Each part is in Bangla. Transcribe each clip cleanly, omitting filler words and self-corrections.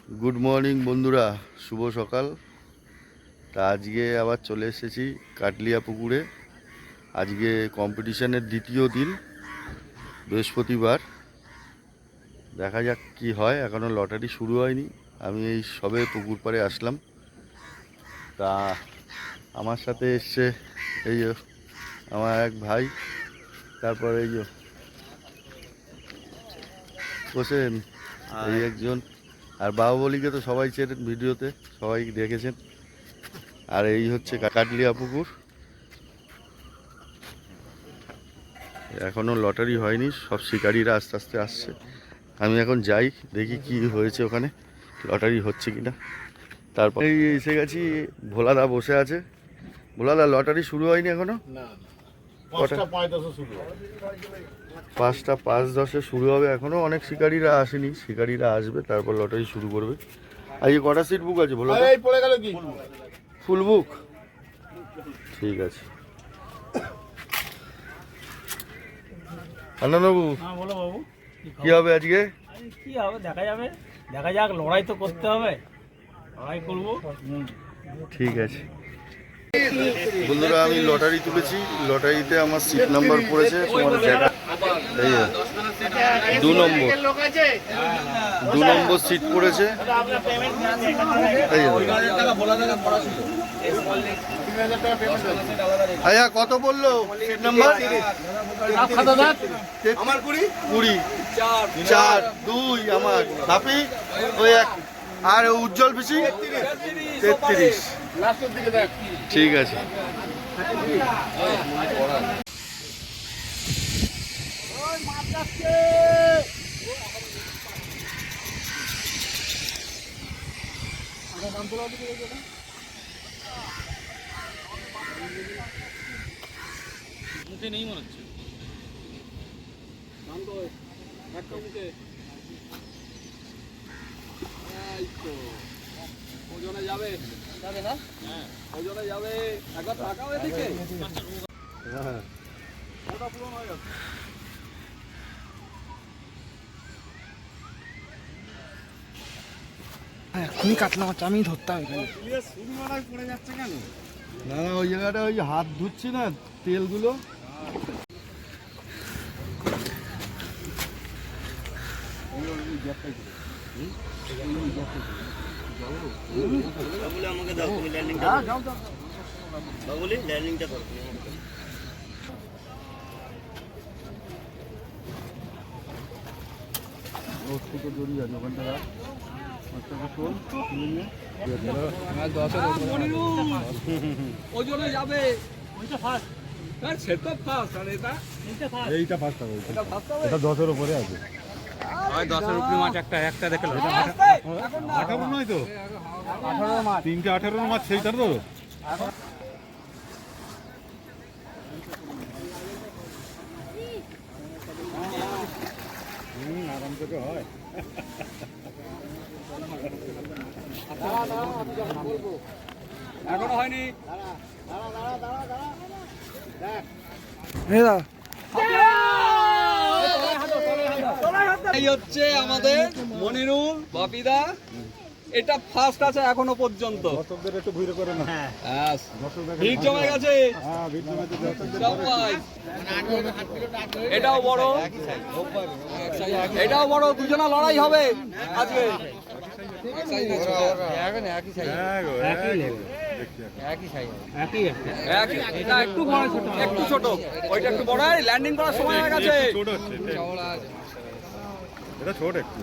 গুড মর্নিং বন্ধুরা, শুভ সকাল। তা আজকে আবার চলে এসেছি কাটলিয়া পুকুরে। আজকে কম্পিটিশনের দ্বিতীয় দিন, বৃহস্পতিবার। দেখা যাক কি হয়, এখনও লটারি শুরু হয়নি। আমি এই সবে পুকুর পাড়ে আসলাম। তা আমার সাথে এসছে এই যে আমার এক ভাই, তারপর এই যে হোসেন, এই একজন, আর বাহুবলীকে তো সবাই চেনেন, ভিডিওতে সবাই দেখেছেন। আর এই হচ্ছে কাটলিয়া পুকুর। এখনও লটারি হয়নি, সব শিকারীরা আস্তে আস্তে আসছে। আমি এখন যাই, দেখি কি হয়েছে ওখানে, লটারি হচ্ছে কিনা। তারপর এই এসে গেছি, ভোলাদা বসে আছে। ভোলাদা, লটারি শুরু হয়নি এখনো? 5:05 শুরু হবে। এখনো অনেক শিকারীরা আসেনি, শিকারীরা আসবে, তারপর লটারি শুরু করবে। আজকে কটা সিট বুক আছে ভোলাদা? ফুল বুক, ঠিক আছে। আনন্দবাবু, হ্যাঁ বলো বাবু, কি হবে আজকে? কি হবে দেখা যাবে, দেখা যাক, লড়াই তো করতে হবে, লড়াই করবো। ঠিক আছে বন্ধুরা, আমি লটারি তুলেছি। লটারিতে আমার সিট নাম্বার পড়েছে, তোমার জায়গা এই 2 নম্বর সিট পড়েছে। আচ্ছা, কত বললো সিট নাম্বার? আমার 20, 4, 2 আমার হাফি, ওই 1 আর উজ্জ্বল পিসি 33। ঠিক আছে। মুখে নেই মনে হচ্ছে। ওজনে যাবে না? হ্যাঁ ওজনে যাবে। একবার তাকাও এদিকে। হ্যাঁ ওটা পূরণ হয়ে যাচ্ছে। এখনই কাতলা মাছ আমি ধরতাম এখানে। পড়ে যাচ্ছে কেন? না না, ওই জায়গাটা ওই হাত ধুচ্ছি না, তেলগুলো। আমাকে দাও, তুমি ল্যান্ডিংটা বাবুলি, ল্যান্ডিংটা করো। ওর থেকে জড়িয়ে আছে ওখানটা, ওজনে যাবে। ওইটা ফার্স্ট। হ্যাঁ সেটা ফার্স্ট, আর এটা এইটা ফার্স্ট হবে, এটা 10-এর উপরে আছে। 10-এর উপরে মাছ একটা দেখে 18 নয় তো, 18 মাছ। 3টে 18 মাছ, সেইটা তো। আরাম থেকে হয়। এখনো হয়নি। এই হচ্ছে আমাদের মনিরুল বাপিদা, এটা ফার্স্ট আছে এখনো পর্যন্ত। দর্শকদের একটু ভিড় করে না। ভিড় জমে গেছে। হ্যাঁ, ভিড় জমেছে দর্শকদের। সবাই। এটাও বড়, এটাও বড়, দুজনা লড়াই হবে আজকে। হ্যাঁ গো, একই, এটা একটু বড়, একটু ছোট, ওইটা একটু বড়। ল্যান্ডিং করার সময় হয়ে গেছে। ছোট হচ্ছে এটা, ছোট একটু,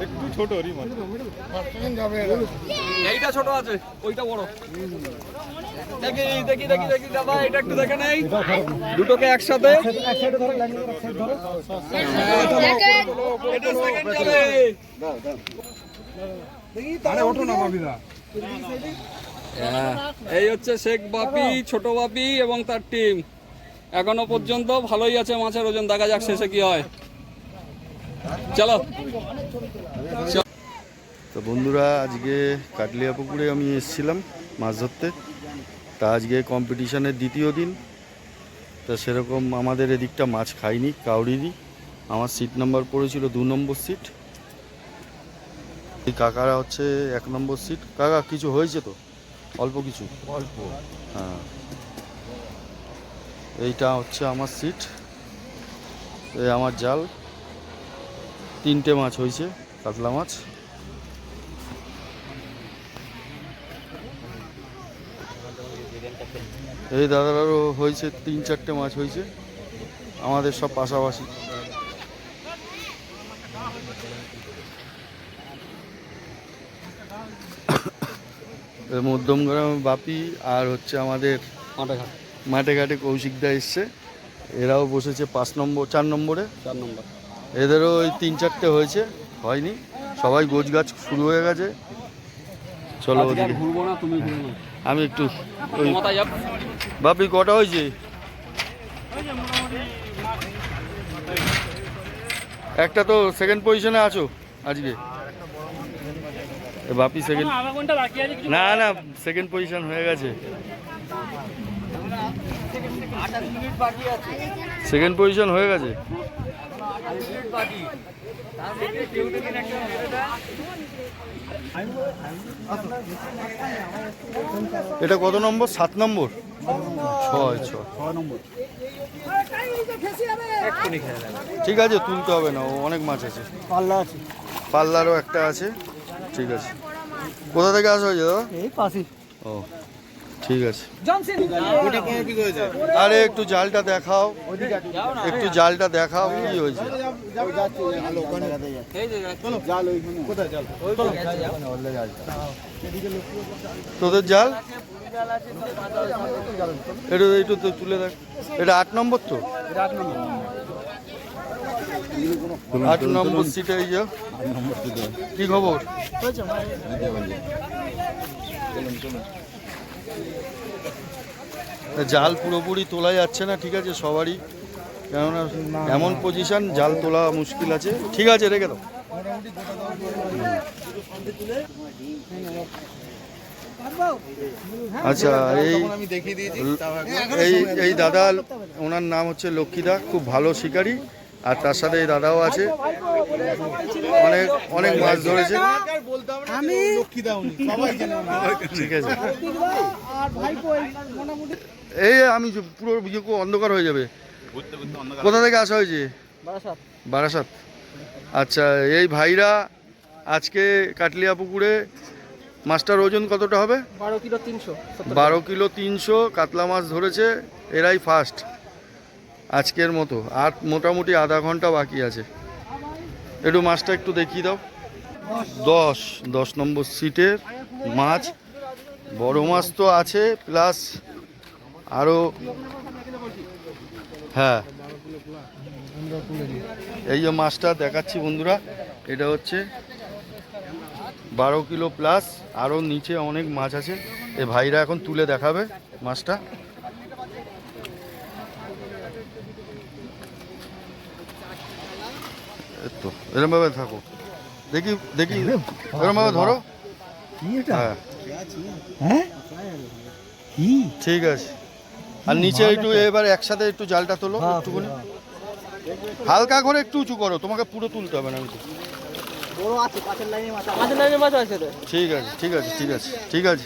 একটু ছোট রি মাছ। এইটা ছোট আছে, ওইটা বড়। দেখি দেখি দেখি দেখি দাদা, এটা একটু দেখে নেই, দুটোকে একসাথে। এটা সেকেন্ড যাবে। এই হচ্ছে শেখ বাপি, ছোট বাপি এবং তার টিম। এখনো পর্যন্ত ভালোই আছে মাছের ওজন, দেখা যাক শেষে কি হয়। চলো। তো বন্ধুরা, আজকে কাটলিয়া পুকুরে আমি এসেছিলাম মাছ ধরতে। তা আজকে কম্পিটিশনের দ্বিতীয় দিন। তা সেরকম আমাদের এদিকটা মাছ খাইনি কাউরিরই। আমার সিট নাম্বার পড়েছিল 2 নম্বর সিট। এই কাকারা হচ্ছে 1 নম্বর সিট। কাকা কিছু হয়েছে তো? অল্প কিছু? অল্প। হ্যাঁ, এইটা হচ্ছে আমার সিট। এই আমার জাল, 3টে মাছ হয়েছে, কাতলা মাছ। এই দাদারও হয়েছে 3-4টে মাছ হয়েছে, আমাদের সব পাশাপাশি। মধ্যমগ্রাম বাপি আর হচ্ছে আমাদের মাঠে ঘাটে কৌশিকদা এসছে, এরাও বসেছে 4 নম্বরে। 4 নম্বর। এদেরও ওই 3-4টে হয়েছে, হয়নি, সবাই গোছ গাছ শুরু হয়ে গেছে। চলো আজকে আর ওদিকে, ঘুরবো না, তুমি ঘুরো না। আমি একটু ওই মাথায় যাও। বাপি কটা হয়েছে? একটা তো সেকেন্ড পজিশনে আছো আজকে। বাপি সেকেন্ড, না না সেকেন্ড পজিশন হয়ে গেছে, সেকেন্ড পজিশন হয়ে গেছে। এটা কত নম্বর? 7 নম্বর, 6 নম্বর। ঠিক আছে, তুলতে হবে না, অনেক মাছ আছে, পাল্লারও একটা আছে। ঠিক আছে, কোথা থেকে আসা হয়েছে দাদা? এই পাশে। ও ঠিক আছে। আরে একটু জালটা দেখাও, একটু জালটা দেখাও, কি হয়েছে? তোদের জাল এটা একটু তুলে দেখ। এটা 8 নম্বর তো? 8 নম্বর সিটে। এই যে কি খবর? জাল পুরোপুরি তোলা যাচ্ছে না, ঠিক আছে সবারই, কেননা এমন পজিশন জাল তোলা মুশকিল আছে। ঠিক আছে, রেখে দাও। আচ্ছা, এই দাদা, ওনার নাম হচ্ছে লক্ষ্মীদা, খুব ভালো শিকারী, আর তার সাথে এই দাদাও আছে, অনেক অনেক মাছ ধরেছে। ঠিক আছে, এই আমি পুরো অন্ধকার হয়ে যাবে। কোথা থেকে আসা হয়েছে? বারাসাত। আচ্ছা, এই ভাইরা আজকে কাটলিয়া পুকুরে মাছটার ওজন কতটা হবে? 12 কিলো 300 কাতলা মাছ ধরেছে, এরাই ফার্স্ট আজকের মতো। আর মোটামুটি আধা ঘন্টা বাকি আছে। একটু মাছটা একটু দেখিয়ে দাও। 10 নম্বর সিটের মাছ, বড় মাছ তো আছে, প্লাস আরও, হ্যাঁ এই যে মাছটা দেখাচ্ছি বন্ধুরা, এটা হচ্ছে 12 কিলো প্লাস, আরও নিচে অনেক মাছ আছে। এই ভাইরা এখন তুলে দেখাবে মাছটা। তো এরমভাবে থাকো, দেখি দেখি, এরমভাবে ধরো। হ্যাঁ ঠিক আছে। আর নিচে একটু এবার একসাথে একটু জালটা তোলো, একটুখানি হালকা করে একটু উঁচু করো, তোমাকে পুরো তুলতে হবে না। ঠিক আছে ঠিক আছে ঠিক আছে ঠিক আছে।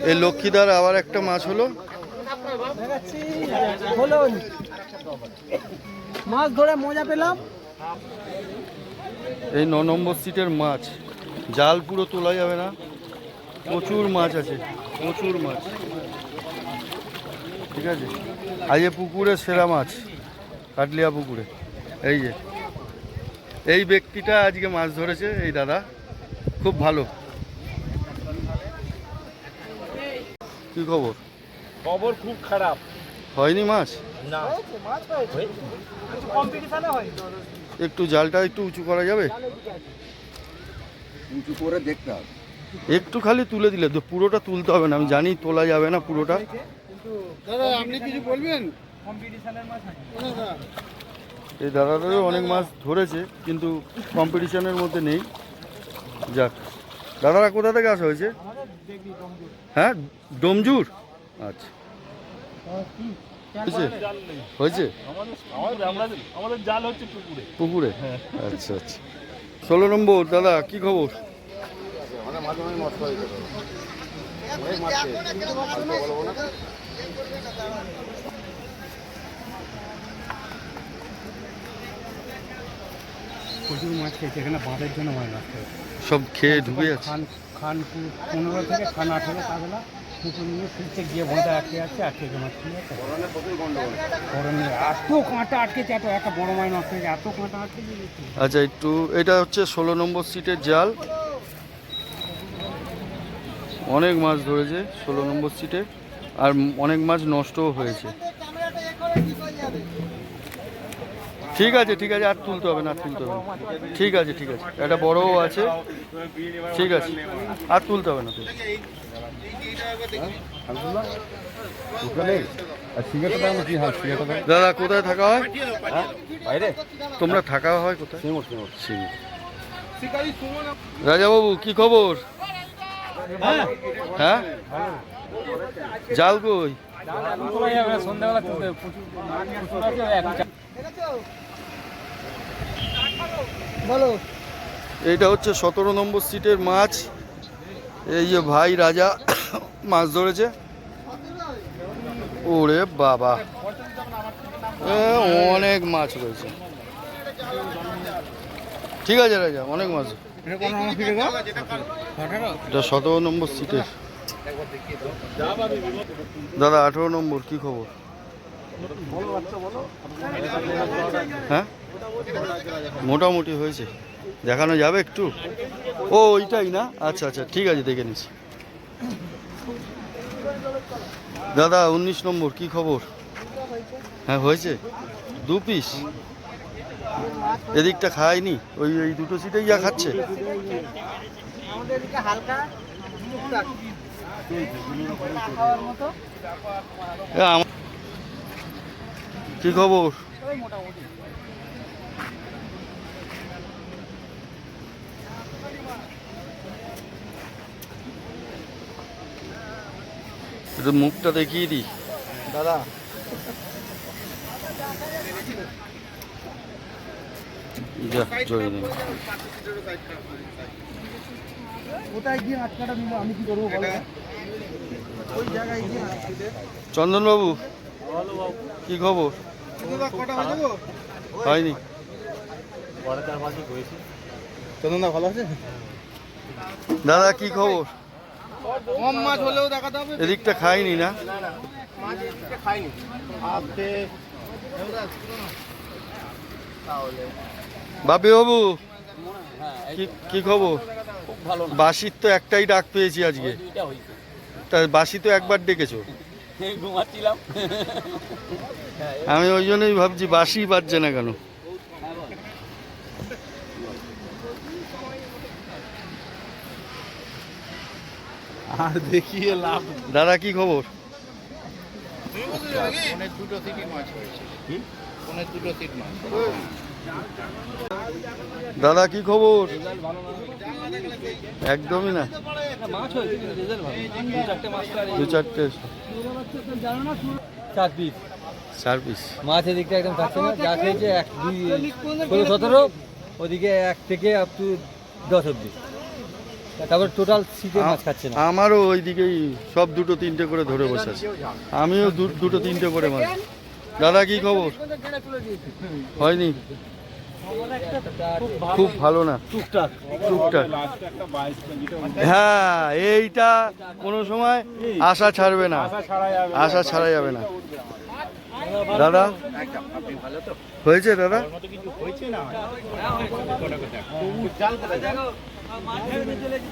এই লক্ষ্মীদার আবার একটা মাছ হলো। মাছ ধরে মজা পেলাম। এই 9 নম্বর সিটের মাছ, জাল পুরো তোলা যাবে না, প্রচুর মাছ আছে, প্রচুর মাছ। ঠিক আছে, আজ পুকুরে সেরা মাছ কাটলিয়া পুকুরে। এই যে এই ব্যক্তিটা আজকে মাছ ধরেছে, এই দাদা খুব ভালো। কি খবর? খবর খুব খারাপ। হয়নি মাছ? না, একটু জালটা একটু উঁচু করা যাবে? উঁচু করে দেখতে হবে। একটু খালি তুলে দিলে তো, পুরোটা তুলতে হবে না, আমি জানি তোলা যাবে না পুরোটা। দাদা আপনি কিছু বলবেন? এই দাদাদেরও অনেক মাছ ধরেছে, কিন্তু কম্পিটিশনের মধ্যে নেই। যাক, দাদারা কোথা থেকে আসা হয়েছে? হ্যাঁ, ডোমজুর। আচ্ছা, হয়েছে হয়েছে আমাদের জাল হচ্ছে পুকুরে। পুকুরে? আচ্ছা আচ্ছা। 16 নম্বর দাদা কি খবর? প্রচুর মাছ খেয়েছে এখানে বাঁধের জন্য মাছ নষ্ট হয়েছে। সব খেয়ে ঢুকে যাচ্ছে। খান 15 থেকে খান 18 কাজলা পুকুর নিয়ে ফিরতে গিয়ে বন্ধা আটকে যাচ্ছে, আটকে মাছ খেয়ে যাচ্ছে। গরমে এত কাঁটা আটকেছে, এত একটা বড় মাছ নষ্ট হয়েছে, এত কাঁটা আটকে দিয়েছে। আচ্ছা একটু, এটা হচ্ছে 16 নম্বর সিটের জাল। অনেক মাছ ধরেছে 16 নম্বর সিটে, আর অনেক মাছ নষ্টও হয়েছে। ঠিক আছে ঠিক আছে, আর তুলতে হবে না, আর তুলতে হবে না। ঠিক আছে ঠিক আছে, একটা বড়ও আছে। ঠিক আছে, আর তুলতে হবে না। দাদা কোথায় থাকা হয়? বাইরে তোমরা থাকা হয় কোথায়? সিঙ্গুর। রাজাবাবু কি খবর? হ্যাঁ, জাল কই? সন্ধ্যাবেলা বলো। এইটা হচ্ছে 17 নম্বর সিটের মাছ। এই যে ভাই রাজা মাছ ধরেছে। ওরে বাবা, অনেক মাছ রয়েছে। ঠিক আছে রাজা, অনেক মাছ। এটা 17 নম্বর সিটের। দাদা 18 নম্বর কি খবর? হ্যাঁ, মোটামুটি হয়েছে। দেখানো যাবে একটু? ও ওইটাই না? আচ্ছা আচ্ছা, ঠিক আছে, দেখে নিচ্ছি। দাদা 19 নম্বর কি খবর? হ্যাঁ হয়েছে, 2 পিস। এদিকটা খায়নি, ওই এই দুটো সিটেই যা খাচ্ছে। কি খবর? একটু মুখটা দেখিয়ে দিই দাদা। যা জয় নেই। কোথায় গিয়ে আটকাটা নিব, আমি কি করবো বলো? ওই জায়গায় গিয়ে চন্দনবাবু কি খবর? হয়নি? চন্দনদা ভালো আছে? দাদা কি খবর? কম মাছ হলেও দেখাতে হবে। এদিকটা খাইনি না? মাছ এদিকে খাইনি। আপনি বাপি বাবু কি খবর? বাসির তো একটাই ডাক পেয়েছি আজকে। তা বাসি তো একবার ডেকেছো। ঘুমাচ্ছিলাম। আমি ওই জন্যই ভাবছি বাসি বাজছে না কেন। আর দেখিয়ে লাভ। দাদা কি খবর? অনেক দুটো সিটি মাছ হয়েছে। অনেক দুটো সিট মাছ। দাদা কি খবর? একদমই না, মাছ হয়েছে কিন্তু রেজাল্ট ভালো। 2-4টে মাছ তো আর 2-4টে 4 পিস 4 পিস। মাছ এদিকটা একদম খাচ্ছে না, যা খেয়েছে 1, 2, 16, 17, ওদিকে 1 থেকে আপ টু 10 অব্দি। তারপর টোটাল সিটে মাছ খাচ্ছে না। আমারও ওই দিকেই সব 2-3টে করে ধরে বসে আছে। আমিও 2-3টে করে মাছ। দাদা কি খবর? হয়নি? খুব ভালো না, টুকটাক টুকটাক। হ্যাঁ, এইটা কোনো সময় আশা ছাড়বে না, আশা ছাড়া যাবে না। দাদা হয়েছে? দাদা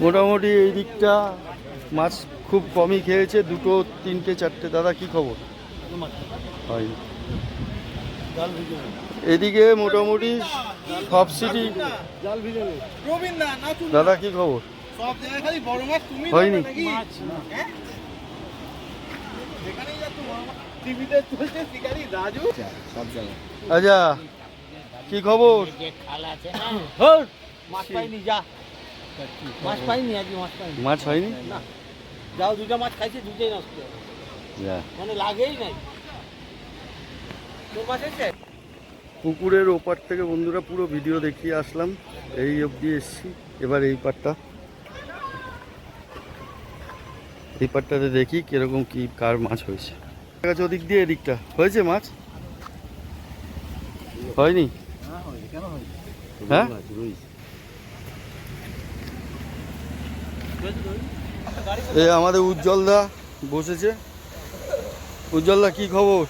মোটামুটি এই দিকটা মাছ খুব কমই খেয়েছে, 2, 3, 4টে। দাদা কি খবর? হয়নি। এদিকে মোটামুটি সব সিটি। দাদা কি খবর? সব জায়গায় খালি বড় মাছ তুমি হয়নি? যেখানেই যাচ্ছ বড় মাছ টিভিতে চলছে শিকারি রাজু সব জায়গায়। আচ্ছা কি খবর? মাছ পাইনি, যা মাছ পাইনি, আজকে মাছ পাইনি। মাছ হয়নি? না, যাও 2টা মাছ খাইছে, 2টাই নষ্ট, যা। মানে লাগেই নাই। পুকুরের ওপার থেকে বন্ধুরা পুরো ভিডিও দেখিয়ে আসলাম, এই অবধি এসছি। এবার এই পাটটাতে দেখি কিরকম কি কার মাছ হয়েছে। ঠিক আছে, ওদিক দিয়ে এদিকটা হয়েছে মাছ, হয়নি? হ্যাঁ, এই আমাদের উজ্জ্বলদা বসেছে। উজ্জ্বলদা কি খবর?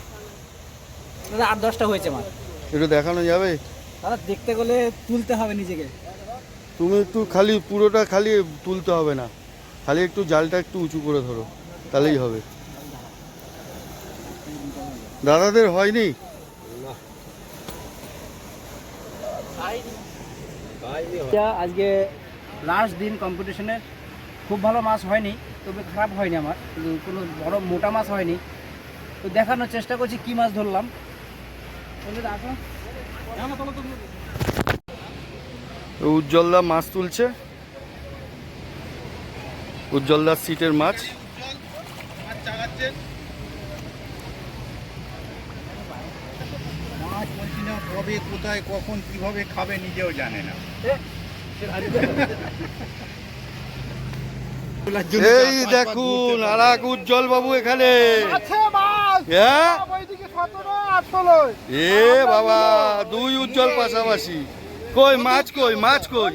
দাদা 8-10টা হয়েছে মাছ। একটু দেখানো যাবে? দাদা দেখতে গেলে তুলতে হবে নিজেকে। তুমি একটু খালি পুরোটা খালি তুলতে হবে না, খালি একটু জালটা একটু উঁচু করে ধরো, তাহলেই হবে। দাদাদের হয়নি? আজকে লাস্ট দিন কম্পিটিশনের, খুব ভালো মাছ হয়নি, তবে খারাপ হয়নি আমার, কিন্তু কোনো বড় মোটা মাছ হয়নি। তো দেখানোর চেষ্টা করছি কি মাছ ধরলাম। উজ্জ্বলদা মাছ তুলছে, উজ্জ্বলদার সিটের মাছ। মাছ বলছি না, কবে কোথায় কখন কিভাবে খাবে নিজেও জানে না। এই দেখুন আর এক উজ্জ্বল বাবু এখানে। হ্যাঁ? এ বাবা, দুই উজ্জ্বল পাশাপাশি। কই মাছ, কই মাছ, কই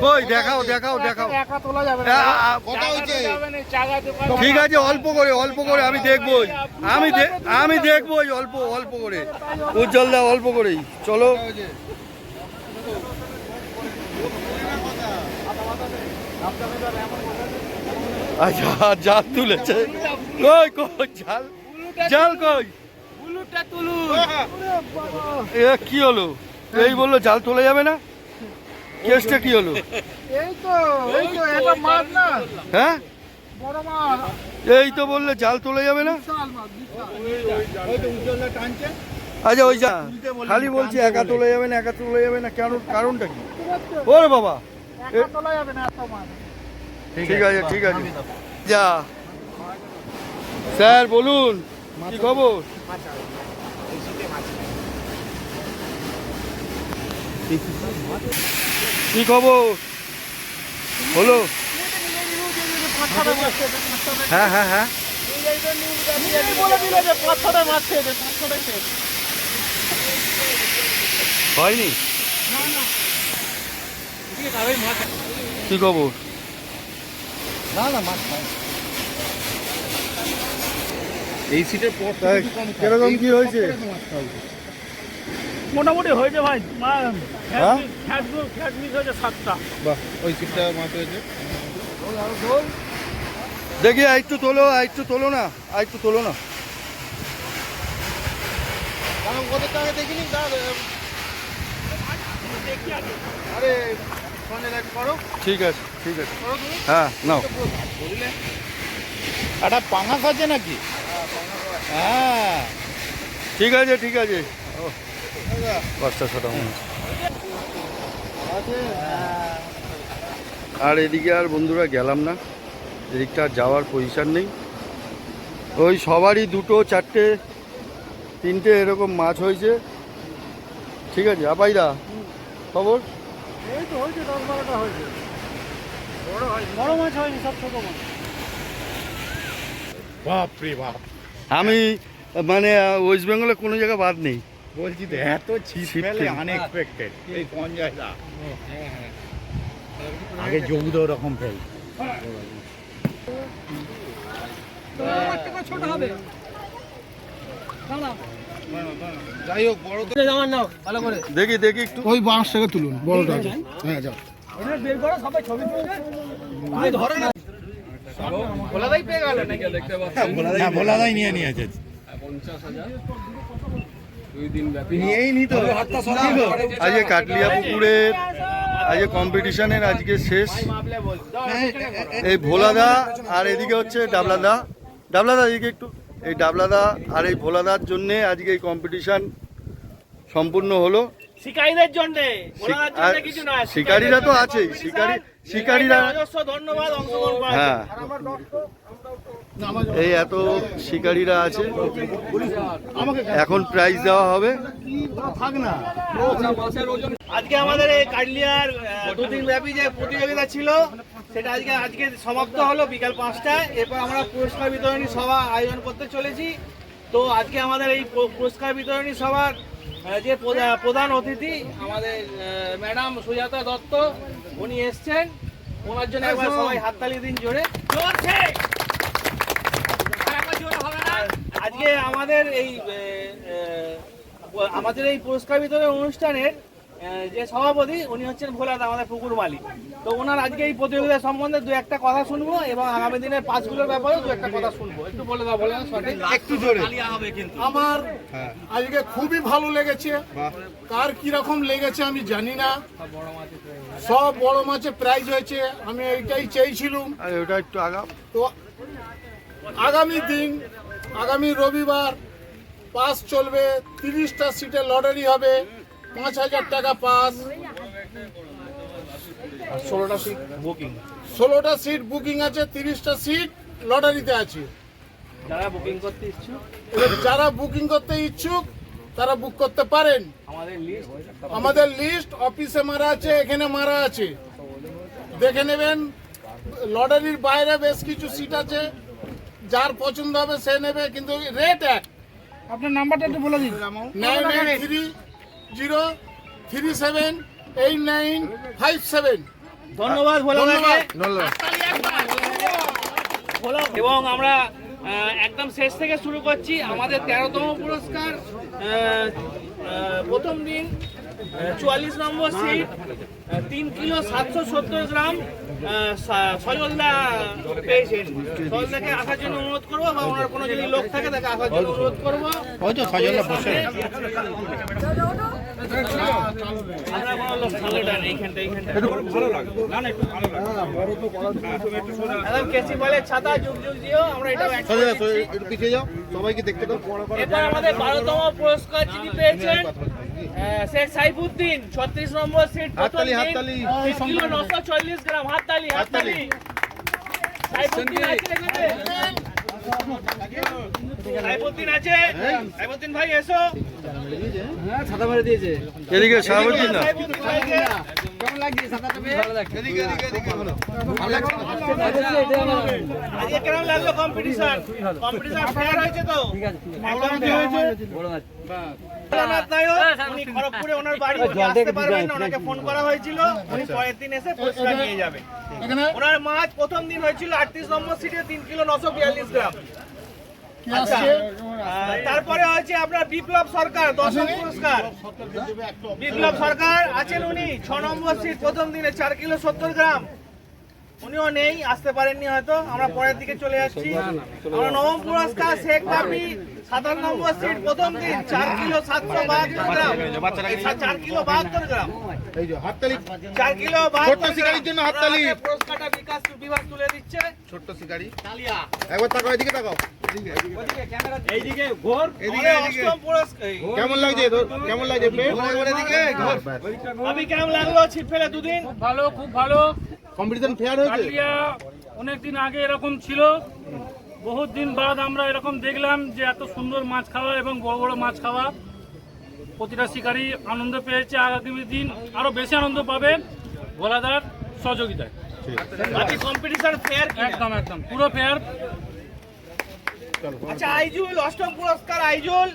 কই দেখাও দেখাও দেখাও। ঠিক আছে, অল্প করে আমি দেখবই, আমি দেখবই অল্প করে। উজ্জ্বলদা অল্প করেই চলো। আচ্ছা, জাল তুলেছে। কই কই জাল, জাল কই? এ কি হলো? এই বললো জাল তোলা যাবে না, কেসটা কি হলো? হ্যাঁ, এই তো বললে জাল তোলা যাবে না। আচ্ছা, ওই যা খালি বলছি একা তোলা যাবে না, একা তোলা যাবে না, কেন? কারণটা কি? ওরে বাবা, ঠিক আছে ঠিক আছে, যা স্যার বলুন কি খবর? কি খবর হলো? হ্যাঁ হ্যাঁ হ্যাঁ, হয়নি? কি খবর? এই সিটের পর কিরকম কি হয়েছে? মোটামুটি হয়েছে ভাই, হ্যাঁ? হয়েছে 7টা। বাহ, ওই সিটটা মাছ হয়েছে। দেখি একটু তোলো, একটু তোলো না, একটু তোলো না। দেখিনি, আরে করো। ঠিক আছে ঠিক আছে, হ্যাঁ নাও। একটা পাঙাশ আছে নাকি? হ্যাঁ, ঠিক আছে ঠিক আছে, 5টা-6টা মনে আর এদিকে আর বন্ধুরা গেলাম না, এদিকটা আর যাওয়ার পজিশন নেই। ওই সবারই 2, 4, 3টে এরকম মাছ হয়েছে। ঠিক আছে, আপাইদা খবর? এই তো হয়েছে 10-12টা হয়েছে, বড় মাছ হয়নি, সব ছোট মাছ। বাপরে বাপ, আমি মানে ওয়েস্ট বেঙ্গলে কোনো জায়গা বাদ নেই, বলছি তো এত ছিপ ছিপ ফেলে ফেলে। আনএক্সপেক্টেড। এই কোন জায়গা? আগে জৌদ রকম ফেল। ছোট হবে, যাই হোক, বড় তো ভালো করে দেখি দেখি একটু। ওই বাঁশটাকে তুলুন, বড়টা। হ্যাঁ, যাও। বের করো, সবাই ছবি তুলবে। ভোলাদাই পেয়ে গেল নাকি? দেখতে পাচ্ছেন হ্যাঁ, ভোলাদাই নিয়ে নিয়েছে। 50,000 2 দিন ব্যাপী। নিয়েই নি তো। আজকে কাটলিয়া পুকুরের আজকে কম্পিটিশনের আজকে শেষ। এই ভোলাদা আর এদিকে হচ্ছে ডাবলাদা। ডাবলাদা এদিকে একটু, এই ডাবলাদা আর এই ভোলাদার জন্যে আজকে এই কম্পিটিশন সম্পূর্ণ হলো। শিকারীদের জন্য, আর শিকারীরা তো আছেই, শিকারীরা ধন্যবাদ অংশগ্রহণ করার জন্য। হ্যাঁ এই এত শিকারীরা আছে, এখন প্রাইজ দেওয়া হবে। আজকে আমাদের এই কাটলিয়ার দুদিন ব্যাপী যে প্রতিযোগিতা ছিল সেটা আজকে সমাপ্ত হলো বিকাল 5টায়। এরপর আমরা পুরস্কার বিতরণী সভা আয়োজন করতে চলেছি। তো আজকে আমাদের এই পুরস্কার বিতরণী সভার যে প্রধান অতিথি আমাদের ম্যাডাম সুজাতা দত্ত, উনি এসছেন। ওনার জন্য একবার সবাই হাততালি দিন জোরে। আজকে আমাদের এই পুরস্কার বিতরণ অনুষ্ঠানের যে সভাপতি উনি হচ্ছেন ভোলাদা, আমাদের পুকুর মালিক। তো ওনার আজকে এই প্রতিযোগিতা সম্বন্ধে দু একটা কথা শুনবো এবং আগামী দিনের পাঁচগুলোর ব্যাপারেও দু একটা কথা শুনবো। একটু বলে দাও, বলে একটু জোরে। আমার আজকে খুবই ভালো লেগেছে। কার কিরকম লেগেছে আমি জানি না। সব বড় মাছে প্রাইজ হয়েছে, আমি এইটাই চেয়েছিলাম। আর ওটা একটু আগাম। তো আগামী দিন, আগামী রবিবার পাস চলবে, 30টা সিটের লটারি হবে, 5,000 টাকা পাস, 16টা সিট বুকিং। 16টা সিট বুকিং আছে, 30টা সিট লটারিতে আছে। যারা বুকিং করতে ইচ্ছুক, যারা বুকিং করতে ইচ্ছুক তারা বুক করতে পারেন। আমাদের লিস্ট অফিসে মারা আছে, এখানে মারা আছে, দেখে নেবেন। লটারির বাইরে বেশ কিছু সিট আছে, যার পছন্দ হবে সে নেবে, কিন্তু রেট এক। আপনার নাম্বারটা একটু বলে দিন। 9830378957। ধন্যবাদ এবং আমরা একদম শেষ থেকে শুরু করছি। আমাদের 13তম পুরস্কার, প্রথম দিন 44 নম্বর সিট, 3 কিলো 770 গ্রাম সজলদা পেয়েছেন। সজলদাকে আসার জন্য অনুরোধ করবো, বা ওনার কোনো যদি লোক থাকে তাকে আসার জন্য অনুরোধ করবো। আমরা কোনো লোক ভালোটা নেই এইখানটা। একদম কেসি বলে ছাতা যুগ যুগ দিও, আমরা এটাও পিছিয়ে যাও, সবাইকে দেখতে দাও। এবার আমাদের 12তম পুরস্কার যিনি পেয়েছেন শেখ সাইফুদ্দিন, 36 নম্বর সিট, প্রথম দিন, 3 কিলো 940 গ্রাম। হাততালি। সাইফুদ্দিন আছে এখানে? সাইফুদ্দিন আছে? সাইফুদ্দিন ভাই এসো। ছাতা মেরে দিয়েছে। এদিকে সাহাবুদ্দিন না, সাইফুদ্দিন ভাইকে কেমন লাগছে ছাতাটা পেয়ে? ভালো লাগছে। আজকে কেমন লাগলো কম্পিটিশন? কম্পিটিশন ফেয়ার হয়েছে তো? বড় মাছ। ভোলানাথ নায়ক, উনি খড়গপুরে ওনার বাড়ি, উনি আসতে পারবেন না, ওনাকে ফোন করা হয়েছিল, উনি পরের দিন এসে পুরস্কার নিয়ে যাবে। ওনার মাছ প্রথম দিন হয়েছিল 38 নম্বর সিটে, 3 কিলো 942 গ্রাম। আচ্ছা, তারপরে হচ্ছে আপনার বিপ্লব সরকার, 10ম পুরস্কার। বিপ্লব সরকার আছেন উনি, 6 নম্বর সিট, প্রথম দিনে 4 কিলো 70 গ্রাম। উনিও নেই, আসতে পারেননি হয়তো, আমরা পরের দিকে চলে যাচ্ছি। আমরা 9ম পুরস্কার শেখ বাপি, 57 নম্বর সিট, প্রথম দিন 4 কিলো 772 গ্রাম। 4 কিলো 72 গ্রাম। 4 কিলো 72 শিকারির জন্য হাততালি। পুরস্কারটা বিভাগ তুলে দিচ্ছে। ছোট্ট শিকারি, তালিয়া। একবার তাকাও, এদিকে তাকাও। এইদিকে ঘোর। অষ্টম পুরস্কার। কেমন লাগছে? কেমন লাগছে? আমি কেমন লাগলো ছিপ ফেলে দুদিন? ভালো, খুব ভালো। কম্পিটিশন ফেয়ার হয়েছে। কাটলিয়া অনেকদিন আগে এরকম ছিল, বহুত দিন বাদ আমরা এরকম দেখলাম যে এত সুন্দর মাছ খাওয়া এবং বড় বড় মাছ খাওয়া। প্রতিটা শিকারী আনন্দ পেয়েছে, আগামী দিন আরো বেশি আনন্দ পাবে ভোলাদার সহযোগিতায়। আজকে কম্পিটিশন ফেয়ার একদম একদম পুরো ফেয়ার। আচ্ছা, আইজুল, অষ্টম পুরস্কার আইজুল।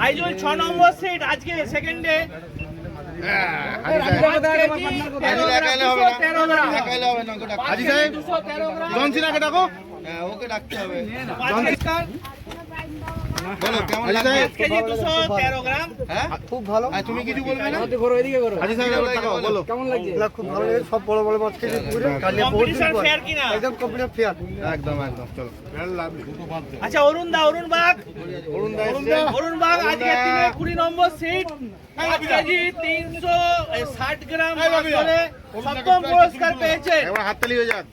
আইজুল 6 নম্বর সিট, আজকে সেকেন্ডে। জনসিনাকে ডাকো। ওকে ডাকতে হবে। বলো কেমন লাগছে? 213 গ্রাম। হ্যাঁ, খুব ভালো। তুমি কিছু বলবে না? এদিকে করো। আজি সাহেব বলো কেমন লাগছে? খুব ভালো লাগে। সব বড় বড় মাছ খেয়ে পুরো কালিয়া বহুত কম্পিটিশন ফেয়ার কিনা? একদম কমপ্লিট ফেয়ার। একদম চলো। আচ্ছা, অরুণ বাগ। অরুণ বাগ আজকে 20 নম্বর সিট, 5 কেজি 360 গ্রাম মাছ ধরে 7ম পুরস্কার পেয়েছে। একবার হাততালি হয়ে যাক।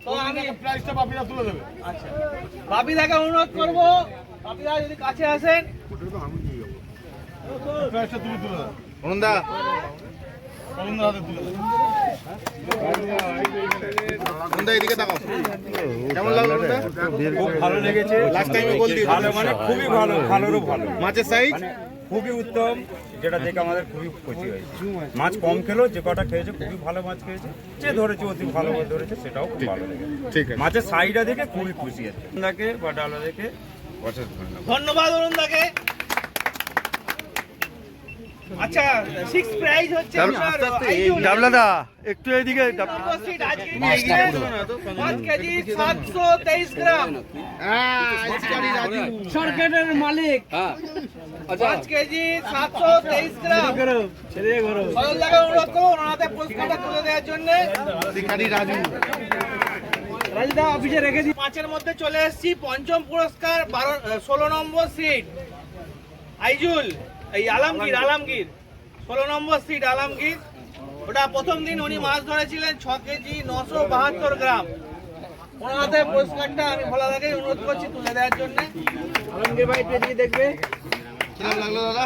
তো আমি প্রাইসটা বাপিরা তুলে দেবে। আচ্ছা, বাপিদাকে অনুরোধ করবো, বাপিদা যদি কাছে আসেন। প্রাইসটা তুমি তুলে দাও। অনন্দা কেমন লাগলো ওটা? খুব ভালো লেগেছে। লাস্ট টাইমে গোল দিয়ে ভালো মানে খুবই ভালো, ভালোরও ভালো, মাছের সাইজ খুবই উত্তম, যেটা দেখে আমাদের খুবই খুশি হয়েছে। মাছ কম খেলো, যে কটা খেয়েছে খুবই ভালো মাছ খেয়েছে, যে ধরেছে অতি ভালো মাছ ধরেছে, সেটাও খুব ভালো লেগেছে। ঠিক আছে। মাছের সাইডটা দেখে খুবই খুশি আছে, দেখে বা ডালা দেখে অশেষ ধন্যবাদ। ধন্যবাদ অরুণদাকে। আচ্ছা, 6 প্রাইজ হচ্ছে আপনার আইজুল। ডাবলাদা একটু এইদিকে নম্বর সিট আজকে নিয়েছিলেন 5 কেজি 723 গ্রাম। সরকারের মালিক হ্যাঁ আচ্ছা 5 কেজি 723 গ্রাম। সরলদাকে অনুরোধ করবো ওনার হাতে পুরস্কারটা তুলে দেওয়ার জন্য। রাজদা অফিসে রেখে দিই। 5 মধ্যে চলে এসেছি। পঞ্চম পুরস্কার 16 নম্বর সিট আইজুল, এই আলমগীর 16 নম্বর সিট আলমগীর। ওটা প্রথম দিন উনি মাছ ধরেছিলেন 6 কেজি 972 গ্রাম। ওনার হাতে পুরস্কারটা আমি ভোলাদাকে অনুরোধ করছি তুলে দেওয়ার জন্য। আলমগীর ভাই একটু এদিকে দেখবে। কেমন লাগলো দাদা?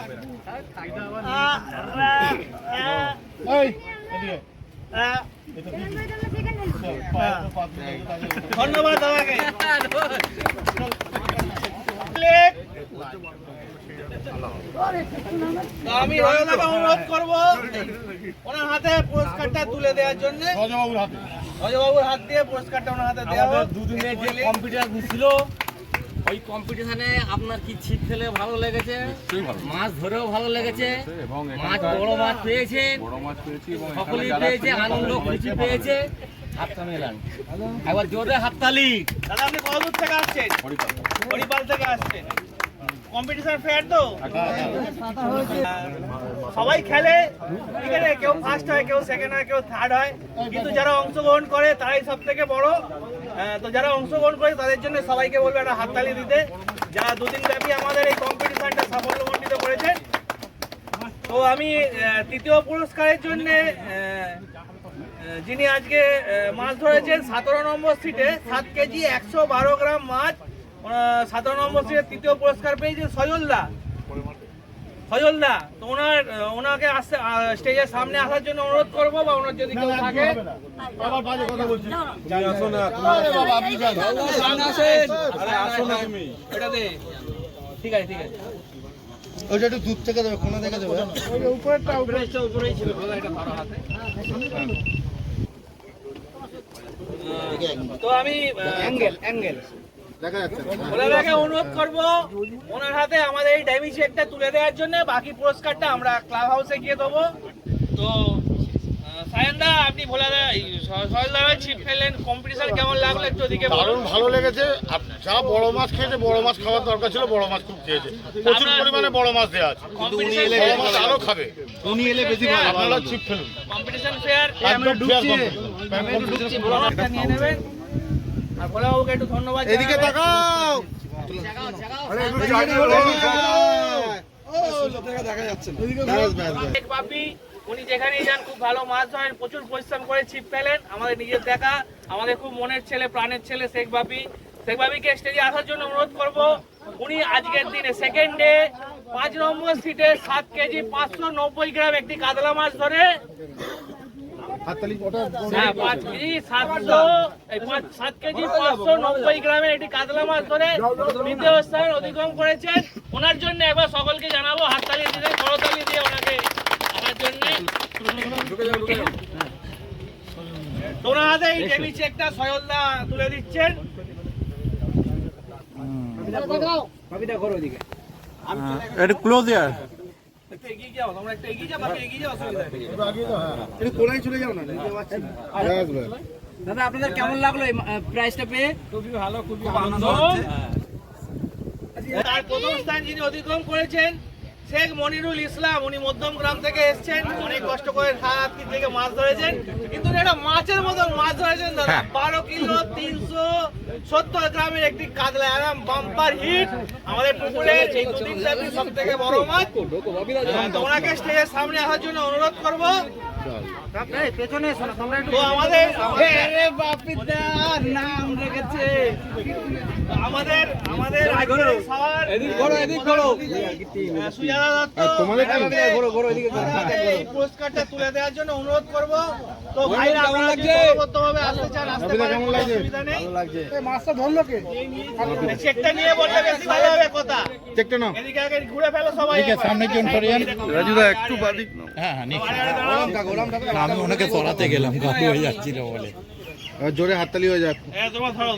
ধন্যবাদ দাদাকে। তো আমি রয়দাকে অনুরোধ করবো ওনার হাতে পুরস্কারটা তুলে দেওয়ার জন্য। রজবাবুর হাত দিয়ে পুরস্কারটা ওনার হাতে দেওয়া হোক। দুদিনের যে কম্পিটিশন ছিল, ওই কম্পিটিশনে আপনার কি ছিপ ফেলে ভালো লেগেছে, মাছ ধরেও ভালো লেগেছে, মাছ বড় মাছ পেয়েছেন, সকলেই পেয়েছে, আনন্দ খুশি পেয়েছে। হাতটা মেলান একবার জোরে হাততালি। দাদা আপনি কত দূর থেকে আসছেন? হরিপাল থেকে আসছেন। কম্পিটিশন ফেয়ার তো সবাই খেলে, ঠিক আছে, কেউ ফার্স্ট হয়, কেউ সেকেন্ড হয়, কেউ থার্ড হয়, কিন্তু যারা অংশগ্রহণ করে তারাই সব থেকে বড়। তো যারা অংশগ্রহণ করে তাদের জন্য সবাইকে বলবো একটা হাততালি দিতে, যারা দুদিন ব্যাপী আমাদের এই কম্পিটিশনটা সাফল্যমণ্ডিত করেছে। তো আমি তৃতীয় পুরস্কারের জন্য যিনি আজকে মাছ ধরেছেন 17 নম্বর সিটে 7 কেজি 112 গ্রাম মাছ, 17 নম্বর সিটে তৃতীয় পুরস্কার পেয়েছে সজলদা। তো ওনাকে আসতে স্টেজের সামনে আসার জন্য অনুরোধ করবো, বা ওনার যদি কেউ থাকে এটাতে। ঠিক আছে ওইটা একটু দূর থেকে দেবে, কোনা থেকে দেবে। উপরেই ছিল এটা ধরা হাতে। তো আমি ওনাকে অনুরোধ করবো ওনার হাতে আমাদের এই ড্যামি চেকটা তুলে দেওয়ার জন্য। বাকি পুরস্কারটা আমরা ক্লাব হাউসে গিয়ে দেবো। তো সায়নদা, আপনি ভোলাদা সহজদার ছিপ ফেলেন, কম্পিটিশন কেমন লাগলো একটু ওদিকে বলুন। ভালো লেগেছে। যা বড় মাছ খেয়েছে, বড় মাছ খাওয়ার দরকার ছিল, বড় মাছ খুব খেয়েছে। প্রচুর পরিমাণে বড় মাছ দেওয়া আছে, বড় মাছ আরো খাবে। উনি এলে বেশি ভালো। আপনারা ছিপ ফেলুন, কম্পিটিশন ফেয়ার একদম fair competition। নিয়ে নেবেন। আর ভোলাবাবুকে একটু ধন্যবাদ এদিকে জানাবেন। তাকাও। শেখ বাপি উনি যেখানেই যান খুব ভালো মাছ ধরেন, প্রচুর পরিশ্রম করে ছিপ ফেলেন। আমাদের নিজের দেখা, আমাদের খুব মনের ছেলে, প্রাণের ছেলে শেখ বাপিকে স্টেজে আসার জন্য অনুরোধ করব। উনি আজকের দিনে সেকেন্ড ডে 5 নম্বর সিটে 7 কেজি 590 গ্রাম একটি কাতলা মাছ ধরে। হ্যাঁ, 5 কেজি 7 কেজি 590 গ্রামের একটি কাতলা মাছ ধরে দ্বিতীয় স্থান অধিগম করেছেন। ওনার জন্য একবার সকলকে জানাবো হাততালি দিয়ে, করতালি দিয়ে ওনাকে আনার জন্য। ওনার হাতে এই ডেমি চেকটা সয়লদা তুলে দিচ্ছেন। একটু ক্লোজ ইয়ার। একটু এগিয়ে যাও, তোমরা একটু এগিয়ে যাও, বাকি এগিয়ে যাও, অসুবিধা নেই। একটু কোলায় চলে যাও না, নিতে পারছি না। দাদা আপনাদের কেমন লাগলো এই প্রাইজটা পেয়ে? খুবই ভালো, খুবই আনন্দ তো, হচ্ছে। তার প্রথম স্থান যিনি অতিক্রম করেছেন শেখ মনিরুল ইসলাম। উনি মধ্যম গ্রাম থেকে এসেছেন, অনেক কষ্ট করে হাত থেকে মাছ ধরেছেন, কিন্তু এটা মাছের মতন মাছ ধরেছেন দাদা। 12 কিলো 370 গ্রামের একটি কাতলা, আরাম বাম্পার হিট আমাদের পুকুরে এই দুদিন ব্যাপী সব থেকে বড় মাছ। তো ওনাকে স্টেজের সামনে আসার জন্য অনুরোধ করবো। তো আমাদের আমাদের সবার সুজাতা দত্ত এই পুরস্কারটা তুলে দেওয়ার জন্য অনুরোধ করব। তো ভাইরা আপনারা দলবদ্ধভাবে আসতে চান আসতে পারেন, কোনো অসুবিধা নেই। মাছটা ধরলো কে? চেকটা নিয়ে বললে বেশি ভালো হবে কথা। চেকটা নাও, এদিকে আগে ঘুরে ফেলো সবাই। সামনে কি সরিয়েন? রাজুদা একটু বাদিক নাও। আমি ওনাকে সরাতে গেলাম, গাড়ি হয়ে যাচ্ছিল বলে। জোরে হাততালি হয়ে যাক। তোমরা ধরো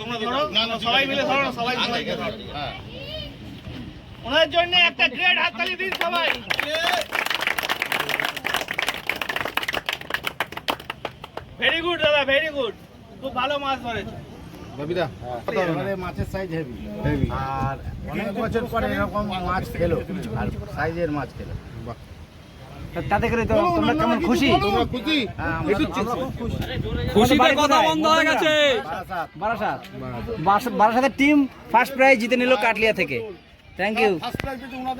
সবাই মিলে ধরো, সবাই সবাইকে ধরো। ওনার জন্য একটা গ্রেট হাততালি দিন সবাই। ভেরি গুড দাদা, ভেরি গুড, খুব ভালো মাছ ধরেছে। বাবিদা মাছের সাইজ হেভি আর অনেক বছর পরে এরকম মাছ খেলো আর সাইজের মাছ খেলো। তাতে করে তো তোমরা কেমন খুশি? তোমরা খুশি? খুশিতে কথা বন্ধ হয়ে গেছে। বারাসাতের টিম ফার্স্ট প্রাইজ জিতে নিল কাটলিয়া থেকে। Thank you. ফার্স্ট প্রাইজ পেয়েছে ওনাদের।